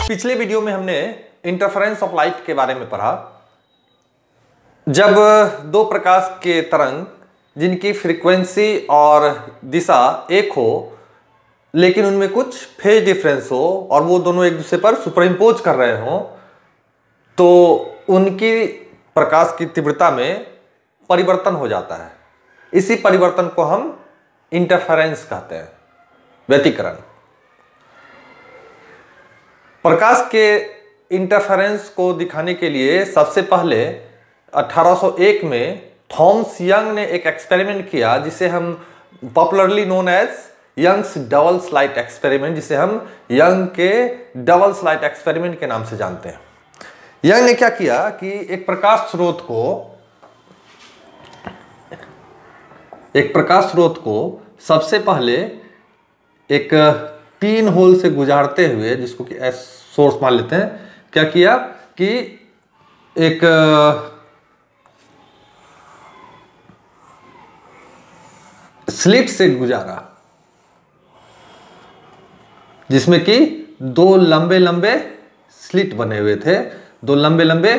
पिछले वीडियो में हमने इंटरफेरेंस ऑफ लाइट के बारे में पढ़ा। जब दो प्रकाश के तरंग जिनकी फ्रीक्वेंसी और दिशा एक हो लेकिन उनमें कुछ फेज डिफरेंस हो और वो दोनों एक दूसरे पर सुपरइम्पोज कर रहे हो तो उनकी प्रकाश की तीव्रता में परिवर्तन हो जाता है। इसी परिवर्तन को हम इंटरफेरेंस कहते हैं, व्यतिकरण। प्रकाश के इंटरफेरेंस को दिखाने के लिए सबसे पहले 1801 में थॉमस यंग ने एक एक्सपेरिमेंट किया जिसे हम popularly known as Young's double slight experiment, जिसे हम यंग के डबल स्लाइट एक्सपेरिमेंट के नाम से जानते हैं। यंग ने क्या किया कि एक प्रकाश स्रोत को सबसे पहले एक पिन होल से गुजारते हुए, जिसको कि एस सोर्स मान लेते हैं, क्या किया कि एक स्लिट से गुजारा जिसमें कि दो लंबे लंबे स्लिट बने हुए थे, दो लंबे लंबे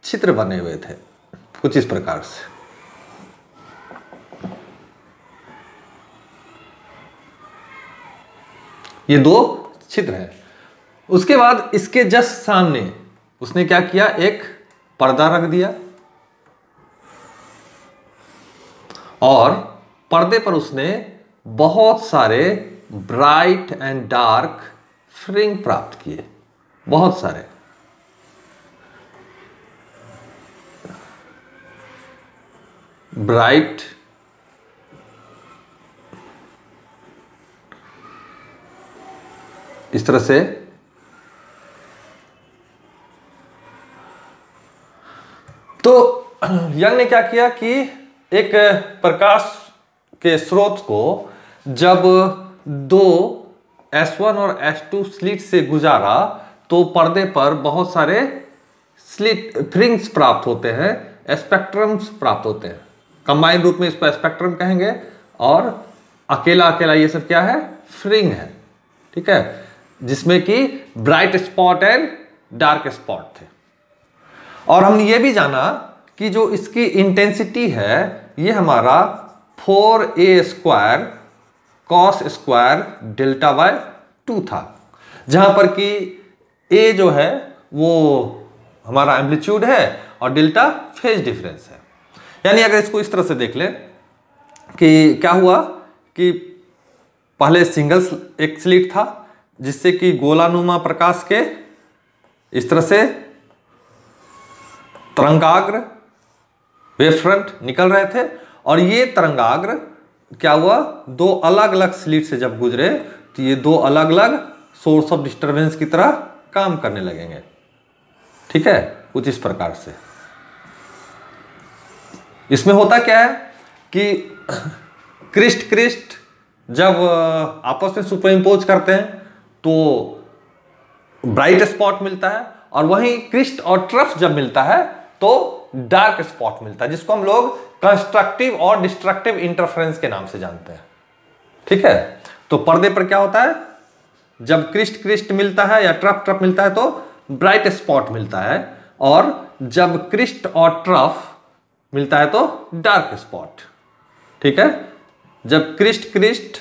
छिद्र बने हुए थे, कुछ इस प्रकार से। ये दो छिद्र हैं। उसके बाद इसके जस्ट सामने उसने क्या किया, एक पर्दा रख दिया और पर्दे पर उसने बहुत सारे ब्राइट एंड डार्क फ्रिंग प्राप्त किए, बहुत सारे। ब्राइट इस तरह से, तो यंग ने क्या किया कि एक प्रकाश के स्रोत को जब दो S1 और S2 स्लिट से गुजारा तो पर्दे पर बहुत सारे स्लिट फ्रिंग्स प्राप्त होते हैं, स्पेक्ट्रम्स प्राप्त होते हैं। कंबाइंड रूप में इसको स्पेक्ट्रम कहेंगे और अकेला अकेला ये सब क्या है, फ्रिंग है, ठीक है, जिसमें कि bright spot and dark spot थे। और हमने ये भी जाना कि जो इसकी इंटेंसिटी है ये हमारा 4a² cos² डेल्टा बाय 2 था, जहां पर कि a जो है वो हमारा एम्पलीट्यूड है और डेल्टा फेज डिफरेंस है। यानी अगर इसको इस तरह से देख लें कि क्या हुआ कि पहले सिंगल एक स्लिट था जिससे कि गोलानुमा प्रकाश के इस तरह से तरंगाग्र वेव फ्रंट निकल रहे थे और ये तरंगाग्र क्या हुआ, दो अलग अलग स्लिट से जब गुजरे तो ये दो अलग अलग सोर्स ऑफ डिस्टरबेंस की तरह काम करने लगेंगे, ठीक है, कुछ इस प्रकार से। इसमें होता क्या है कि क्रिस्ट जब आपस में सुपरइम्पोज करते हैं तो ब्राइट स्पॉट मिलता है और वहीं क्रिस्ट और ट्रफ जब मिलता है तो डार्क स्पॉट मिलता है, जिसको हम लोग कंस्ट्रक्टिव और डिस्ट्रक्टिव इंटरफेरेंस के नाम से जानते हैं, ठीक है। तो पर्दे पर क्या होता है, जब क्रिस्ट मिलता है या ट्रफ मिलता है तो ब्राइट स्पॉट मिलता है और जब क्रिस्ट और ट्रफ मिलता है तो डार्क स्पॉट, ठीक है। जब क्रिस्ट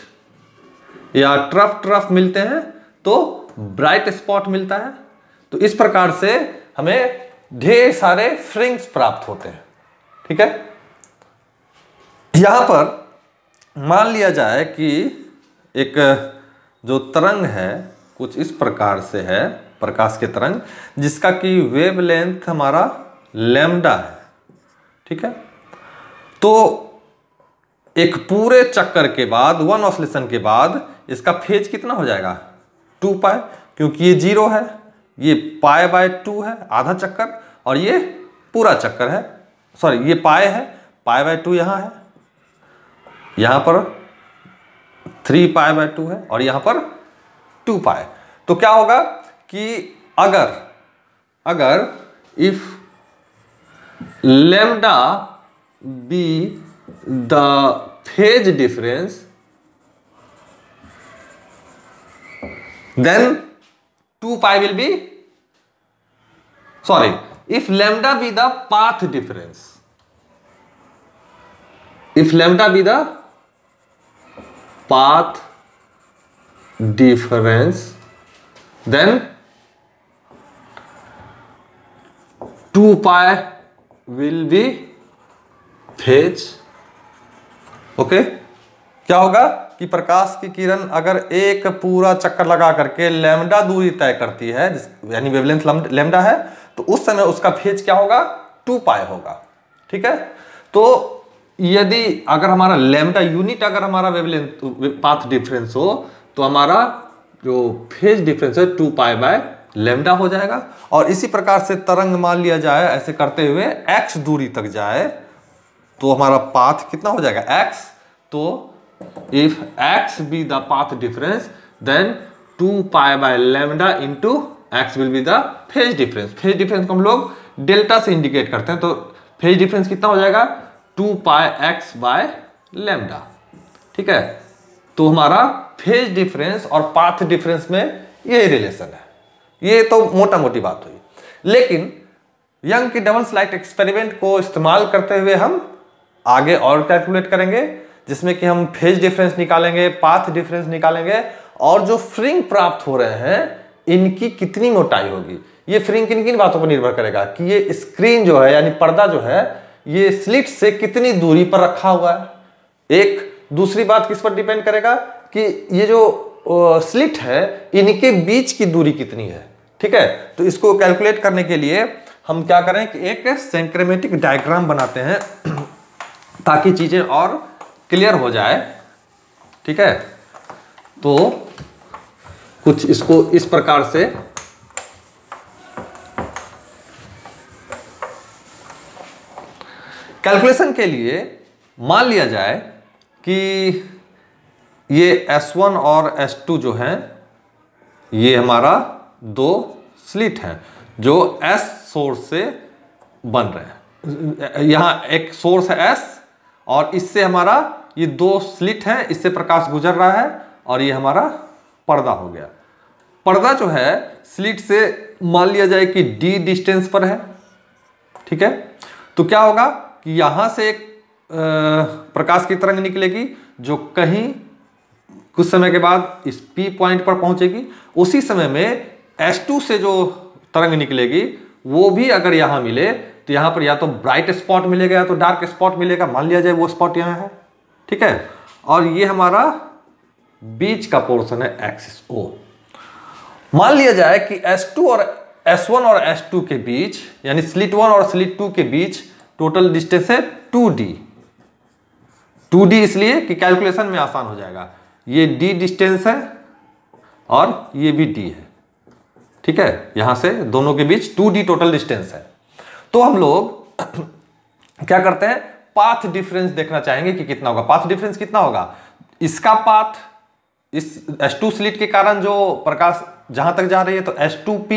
या ट्रफ मिलते हैं तो ब्राइट स्पॉट मिलता है। तो इस प्रकार से हमें ढेर सारे फ्रिंग्स प्राप्त होते हैं, ठीक है। यहां पर मान लिया जाए कि एक जो तरंग है कुछ इस प्रकार से है, प्रकाश के तरंग जिसका कि वेवलेंथ हमारा लैम्डा है, ठीक है। तो एक पूरे चक्कर के बाद, वन ऑसिलेशन के बाद इसका फेज कितना हो जाएगा, 2π, क्योंकि ये 0 है, ये π/2 है आधा चक्कर और ये पूरा चक्कर है, सॉरी ये π है, π/2 यहां है, यहां पर 3π/2 है और यहां पर 2π। तो क्या होगा कि अगर if lambda be the phase difference then 2 pi will be, sorry, if lambda be the path difference, if lambda be the path difference, then 2 pi will be phase. Okay, क्या होगा कि प्रकाश की किरण अगर एक पूरा चक्कर लगा करके लैम्डा दूरी तय करती है, यानी वेवलेंथ लैम्डा है, तो उस समय उसका फेज क्या होगा, 2 पाई होगा। ठीक है, तो यदि अगर हमारा लैम्डा यूनिट अगर हमारा वेवलेंथ पाथ डिफरेंस हो तो हमारा जो फेज डिफरेंस है 2 पाई बाय लैम्डा हो जाएगा। और इसी प्रकार से तरंग मान लिया जाए ऐसे करते हुए x दूरी तक जाए तो हमारा पाथ कितना हो जाएगा, x। तो if x be the path difference then 2 pi by lambda into x will be the phase difference। phase difference को हम लोग डेल्टा से इंडिकेट करते हैं, तो phase difference कितना हो जाएगा, 2 pi x by lambda। ठीक है, तो हमारा phase difference और path difference में यही रिलेशन है। ये तो मोटा मोटी बात हुई, लेकिन यंग की डबल स्लिट एक्सपेरिमेंट को इस्तेमाल करते हुए हम आगे और कैलकुलेट करेंगे, जिसमें कि हम फेज डिफरेंस निकालेंगे, पाथ डिफरेंस निकालेंगे, और जो फ्रिंग प्राप्त हो रहे हैं इनकी कितनी मोटाई होगी। ये फ्रिंग किन किन बातों पर निर्भर करेगा कि ये स्क्रीन जो है यानी पर्दा जो है ये स्लिट से कितनी दूरी पर रखा हुआ है। एक दूसरी बात किस पर डिपेंड करेगा कि ये जो स्लिट है इनके बीच की दूरी कितनी है। ठीक है, तो इसको कैलकुलेट करने के लिए हम क्या करें कि एक सेंक्रोमेटिक डायग्राम बनाते हैं ताकि चीजें और क्लियर हो जाए। ठीक है, तो कुछ इसको इस प्रकार से कैलकुलेशन के लिए मान लिया जाए कि ये S1 और S2 जो हैं ये हमारा दो स्लिट हैं जो S सोर्स से बन रहे हैं। यहां एक सोर्स है S और इससे हमारा ये दो स्लिट हैं, इससे प्रकाश गुजर रहा है और ये हमारा पर्दा हो गया। पर्दा जो है स्लिट से मान लिया जाए कि D डिस्टेंस पर है। ठीक है, तो क्या होगा कि यहां से एक प्रकाश की तरंग निकलेगी जो कहीं कुछ समय के बाद इस P पॉइंट पर पहुंचेगी। उसी समय में S2 से जो तरंग निकलेगी वो भी अगर यहां मिले तो यहां पर या तो ब्राइट स्पॉट मिलेगा या तो डार्क स्पॉट मिलेगा। मान लिया जाए वो स्पॉट यहां है। ठीक है, और ये हमारा बीच का पोर्शन है एक्सिस O। मान लिया जाए कि S2 और S1 और S2 के बीच यानी स्लिट 1 और स्लिट 2 के बीच टोटल डिस्टेंस है 2D। 2D इसलिए कि कैलकुलेशन में आसान हो जाएगा। ये D डिस्टेंस है और ये भी D है। ठीक है, यहां से दोनों के बीच 2D टोटल डिस्टेंस है। तो हम लोग क्या करते हैं, पाथ डिफरेंस देखना चाहेंगे कि कितना होगा। पाथ डिफरेंस कितना होगा, इसका पाथ इस S2 स्लिट के कारण जो प्रकाश जहां तक जा रही है तो S2P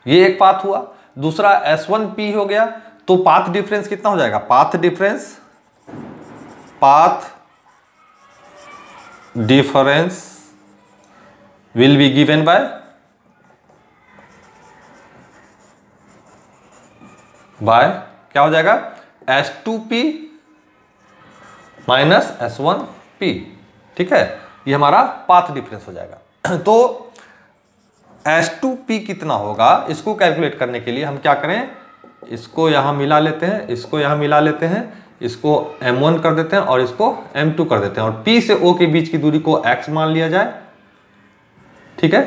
ये एक पाथ हुआ, दूसरा S1P हो गया। तो पाथ डिफरेंस कितना हो जाएगा, path difference will be given by क्या हो जाएगा, S2P माइनस S1P। ठीक है, ये हमारा पाथ डिफरेंस हो जाएगा। तो S2P कितना होगा इसको कैलकुलेट करने के लिए हम क्या करें, इसको यहां मिला लेते हैं, इसको यहां मिला लेते हैं, इसको M1 कर देते हैं और इसको M2 कर देते हैं और P से O के बीच की दूरी को X मान लिया जाए। ठीक है,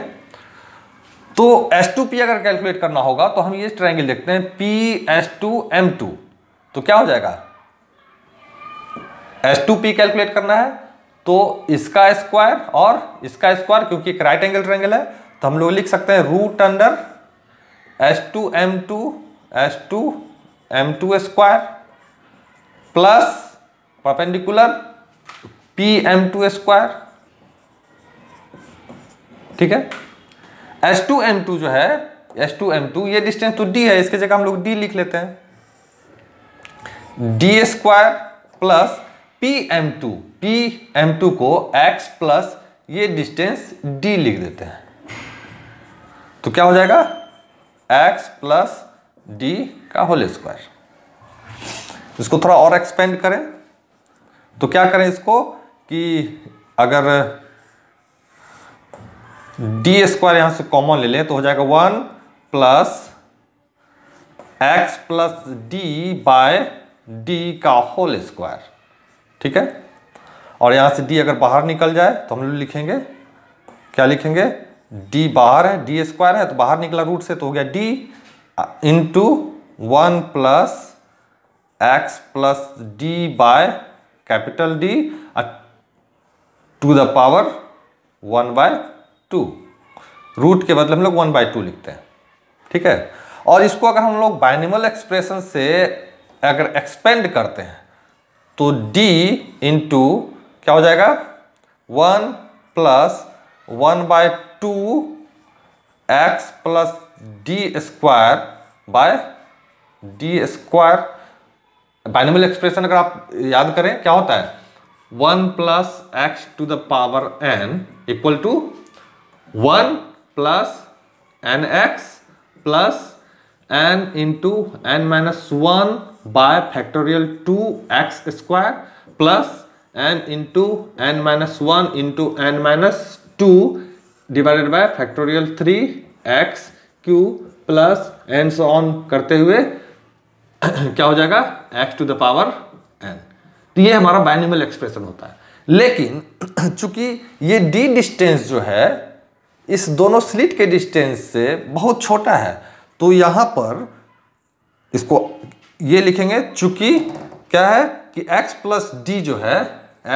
तो S2P अगर कैलकुलेट करना होगा तो हम ये ट्रायंगल देखते हैं PS2M2। तो क्या हो जाएगा, S2P कैलकुलेट करना है तो इसका स्क्वायर और इसका स्क्वायर, क्योंकि एक राइट एंगल ट्रायंगल है तो हम लोग लिख सकते हैं root under S2M2 square plus perpendicular PM2 square. ठीक है, S2M2 जो है S2M2 ये डिस्टेंस तो D है, इसके जगह हम लोग D लिख लेते हैं, D स्क्वायर प्लस PM2 को X प्लस ये डिस्टेंस D लिख देते हैं। तो क्या हो जाएगा x प्लस डी का होल स्क्वायर। इसको थोड़ा और एक्सपेंड करें तो क्या करें इसको कि अगर डी स्क्वायर यहां से कॉमन ले लें तो हो जाएगा 1 plus x plus d by d का होल स्क्वायर। ठीक है, और यहां से डी अगर बाहर निकल जाए तो हम लोग लिखेंगे, क्या लिखेंगे, डी बाहर है, डी स्क्वायर है तो बाहर निकला रूट से तो हो गया d into 1 plus x plus d by capital D to the power 1/2। Root के बदले हम लोग 1/2 लिखते हैं। ठीक है, और इसको अगर हम लोग बाइनोमियल एक्सप्रेशन से अगर एक्सपेंड करते हैं तो d इंटू क्या हो जाएगा 1 plus 1/2 x plus D square by D square. Binomial expression अगर आप याद करें क्या होता है 1 plus x to the power n equal to 1 plus n x plus n into n minus 1 by factorial 2x square plus n into n minus 1 into n minus 2 divided by factorial 3x cube plus and so on करते हुए क्या हो जाएगा x to the power n। तो ये हमारा binomial expression होता है। लेकिन चूंकि ये d डिस्टेंस जो है इस दोनों स्लिट के डिस्टेंस से बहुत छोटा है तो यहां पर इसको ये लिखेंगे, चूंकि क्या है कि x प्लस डी जो है,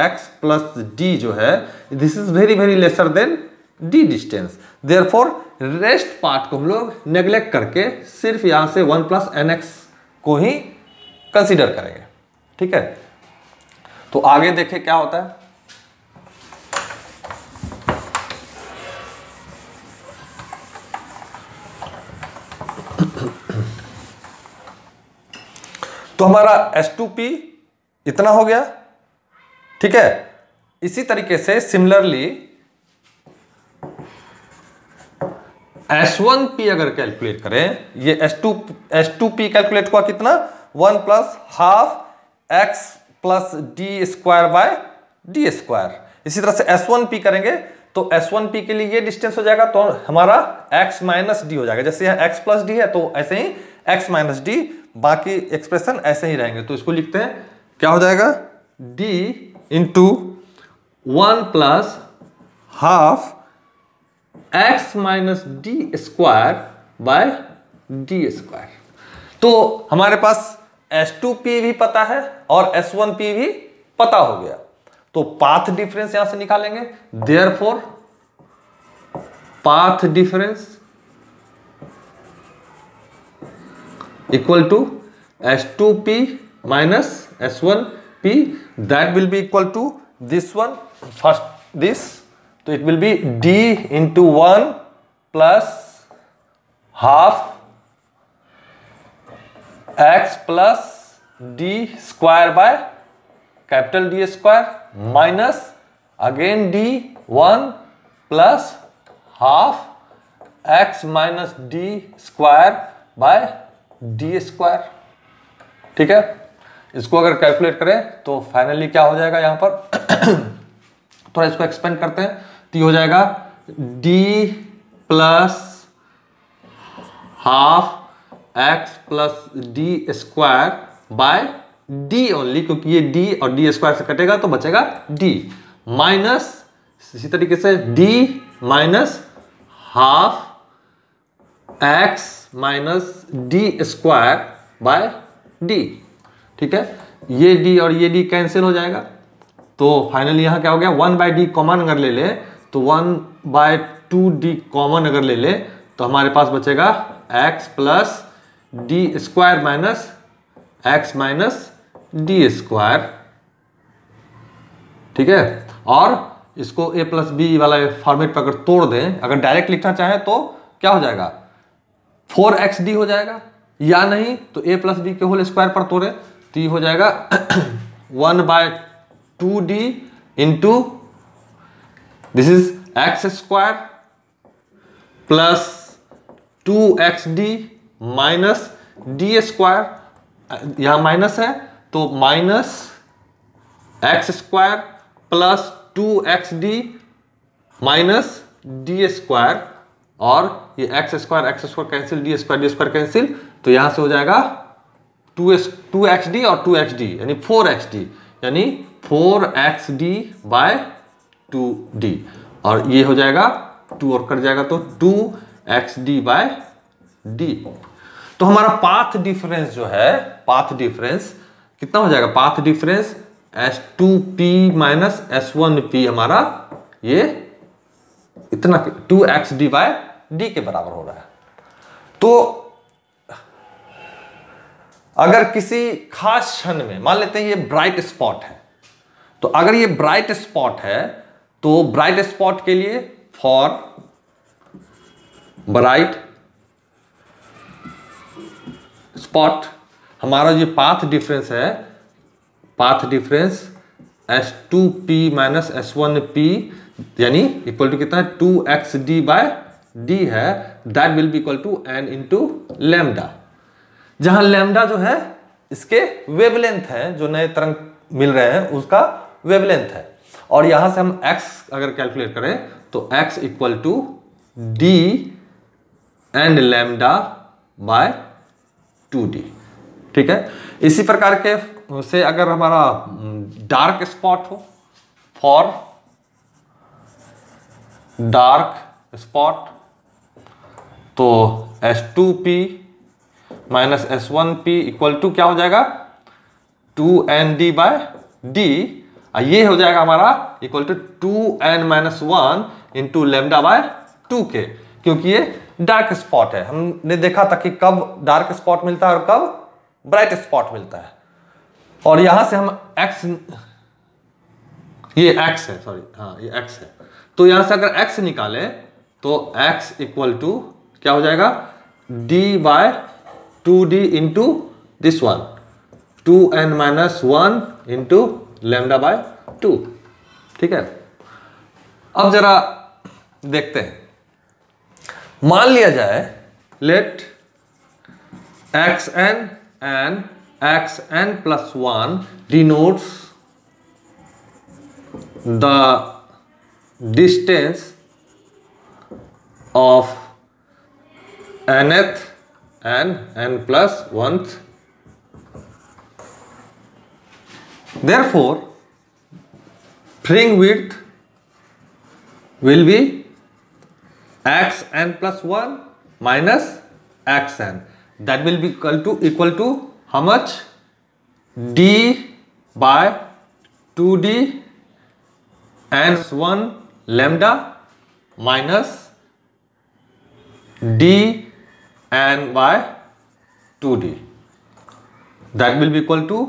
x प्लस डी जो है this is very very lesser than d distance, therefore rest part को हम लोग नेग्लेक्ट करके सिर्फ यहां से 1 प्लस nx को ही कंसीडर करेंगे। ठीक है, तो आगे देखें क्या होता है। तो हमारा S2P इतना हो गया। ठीक है, इसी तरीके से सिमिलरली S1P अगर कैलकुलेट करें, ये S2P कैलकुलेट हुआ कितना 1 plus half x plus D square by D square. इसी तरह से S1P करेंगे तो S1P के लिए ये डिस्टेंस हो जाएगा तो हमारा x माइनस डी हो जाएगा। जैसे यहाँ x प्लस डी है तो ऐसे ही x माइनस डी, बाकी एक्सप्रेशन ऐसे ही रहेंगे। तो इसको लिखते हैं, क्या हो जाएगा d into 1 plus half x minus D square by D square. तो हमारे पास S2P भी पता है और S1P भी पता हो गया, तो पाथ डिफरेंस यहां से निकालेंगे। Therefore path difference equal to S2P minus S1P, that will be equal to this one, first this, तो it will be d into 1 plus half x plus D square by capital D square minus again d 1 plus half x minus D square by D square. ठीक है, इसको अगर calculate करें तो finally क्या हो जाएगा यहां पर थोड़ा इसको एक्सपेंड करते हैं तो ये हो जाएगा d plus half x plus D square by D only, क्योंकि ये d और डी स्क्वायर से कटेगा तो बचेगा d, माइनस इसी तरीके से d minus half x minus D square by D. ठीक है, ये d और ये d कैंसिल हो जाएगा तो फाइनली यहां क्या हो गया 1/d कॉमन अगर ले ले तो 1/2d कॉमन अगर ले ले तो हमारे पास बचेगा x plus D square minus x minus D square. ठीक है, और इसको a प्लस बी वाला फॉर्मेट पर अगर तोड़ दें, अगर डायरेक्ट लिखना चाहें तो क्या हो जाएगा 4xd हो जाएगा, या नहीं तो a प्लस बी के होल स्क्वायर पर तोड़े तो ये हो जाएगा 1/2d into this is x square plus 2xd minus D square, यहां माइनस है तो minus x square plus 2xd minus D square, और ये x square cancel, D square cancel, तो यहां से हो जाएगा 2xd और 2xd यानी 4xd, यानी 4xd बाय 2d, और ये हो जाएगा 2 और कट जाएगा तो 2xd बाय d। तो हमारा पाथ डिफरेंस जो है, पाथ डिफरेंस कितना हो जाएगा? Path difference S2p minus S1p हमारा ये इतना 2xd बाय d के बराबर हो रहा है। तो अगर किसी खास क्षण में मान लेते हैं ये ब्राइट स्पॉट है, तो अगर ये ब्राइट स्पॉट है तो ब्राइट स्पॉट के लिए फॉर ब्राइट स्पॉट हमारा जो पाथ डिफरेंस है, path difference S2p minus S1p यानी इक्वल टू कितना है? 2xd बाय d है, that will be equal to n into lambda, जहां लैम्डा जो है इसके वेवलेंथ है, जो नए तरंग मिल रहे हैं उसका वेवलेंथ है, और यहां से हम x अगर कैलकुलेट करें तो x equal to d and lambda by 2d। ठीक है, इसी प्रकार के से अगर हमारा डार्क स्पॉट हो, फॉर डार्क स्पॉट, तो S2p minus S1p equal to क्या हो जाएगा? 2nd बाय d, ये हो जाएगा हमारा equal to 2n minus 1 into lambda by 2k, क्योंकि ये डार्क स्पॉट है। हमने देखा था कि कब डार्क स्पॉट मिलता है और कब ब्राइट स्पॉट मिलता है, और यहां से हम x, ये x है, सॉरी हाँ ये x है, तो यहां से अगर x निकालें तो x इक्वल टू क्या हो जाएगा? d by 2d into this one 2n minus 1 into lambda by 2। ठीक है, अब जरा देखते हैं, मान लिया जाए late xn and xn plus 1 denotes the distance of nth and n plus 1th. Therefore, fringe width will be xn plus 1 minus xn. That will be equal to how much? d by 2d and 1 lambda minus d n by 2d. That will be equal to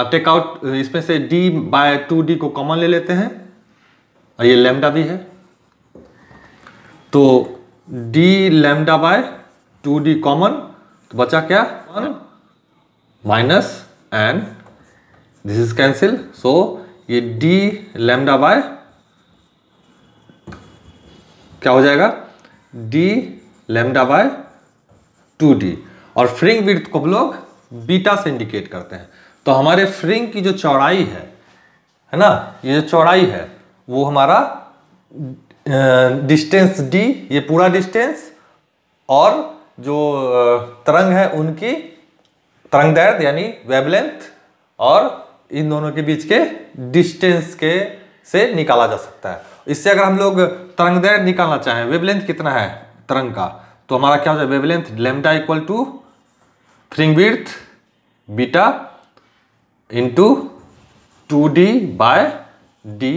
take out, इसमें से d by 2d को common ले लेते हैं, और ये lambda भी है, तो d lambda by 2d common, तो बचा क्या? 1 minus n, this is cancel, so ये d लैम्डा बाय क्या हो जाएगा? d लैम्डा बाय 2d, और फ्रिंज विड्थ को हम लोग बीटा से इंडिकेट करते हैं। तो हमारे फ्रिंज की जो चौड़ाई है ना, ये जो चौड़ाई है वो हमारा डिस्टेंस d, ये पूरा डिस्टेंस, और जो तरंग है उनकी तरंग दैर्ध्य यानी वेवलेंथ, और इन दोनों के बीच के डिस्टेंस के से निकाला जा सकता है। इससे अगर हम लोग तरंग दैर्ध्य निकालना चाहें, वेवलेंथ कितना है तरंग का, तो हमारा क्या हो जाए? Wavelength lambda equal to fringe width beta into 2d by d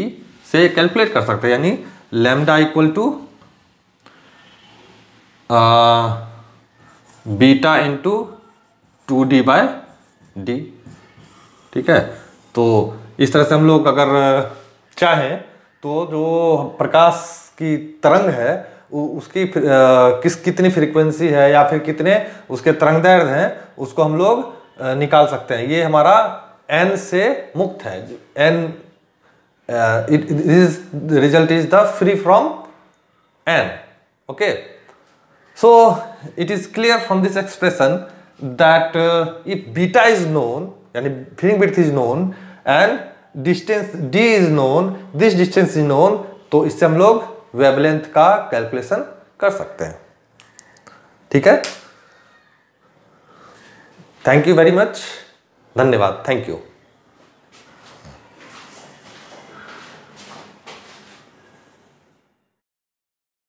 से कैलकुलेट कर सकते हैं, यानी lambda equal to beta into 2d by d। ठीक है, तो इस तरह से हम लोग अगर चाहें तो जो प्रकाश की तरंग है उसकी कितनी फ्रीक्वेंसी है या फिर कितने उसके तरंग दैर्ध्य हैं, उसको हम लोग निकाल सकते हैं। ये हमारा n से मुक्त है, n result is the free from n। Okay, So it is clear from this expression that if beta is known, यानी filling width is known and distance d is known, this distance is known, तो इससे हम लोग wavelength का calculation कर सकते हैं। ठीक है, थैंक यू वेरी मच, धन्यवाद, थैंक यू।